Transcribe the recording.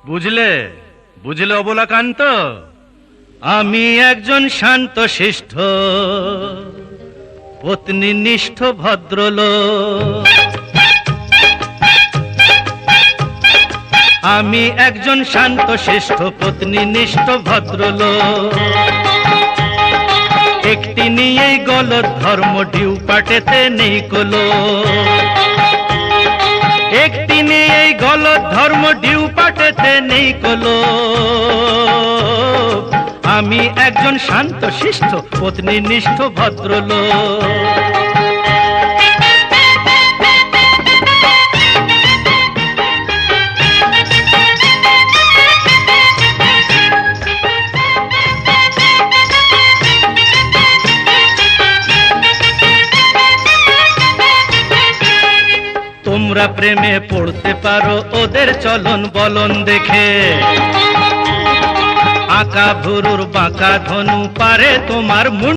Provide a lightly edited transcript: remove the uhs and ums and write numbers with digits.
বুঝলে বুঝলে অবলাকান্ত, আমি একজন শান্ত শিষ্ট পত্নীনিষ্ঠ ভদ্রলোক। আমি একজন শান্ত শিষ্ট পত্নীনিষ্ঠ ভদ্রলোক। একটি নিয়েই গলদ ধর্ম ডিউ পাটেতে নেই কোলো। একটি নিয়েই গলদ ধর্ম ডিউ পাটেতে নেই কোলো। আমি একজন শান্ত শিষ্ট পত্নীনিষ্ঠ ভদ্রলোক। তোমরা প্রেমে পড়তে পারো ওদের চলন বলন দেখে। আঁকা ভুরুর বাঁকা ধনু পারে তোমার মুন্ড।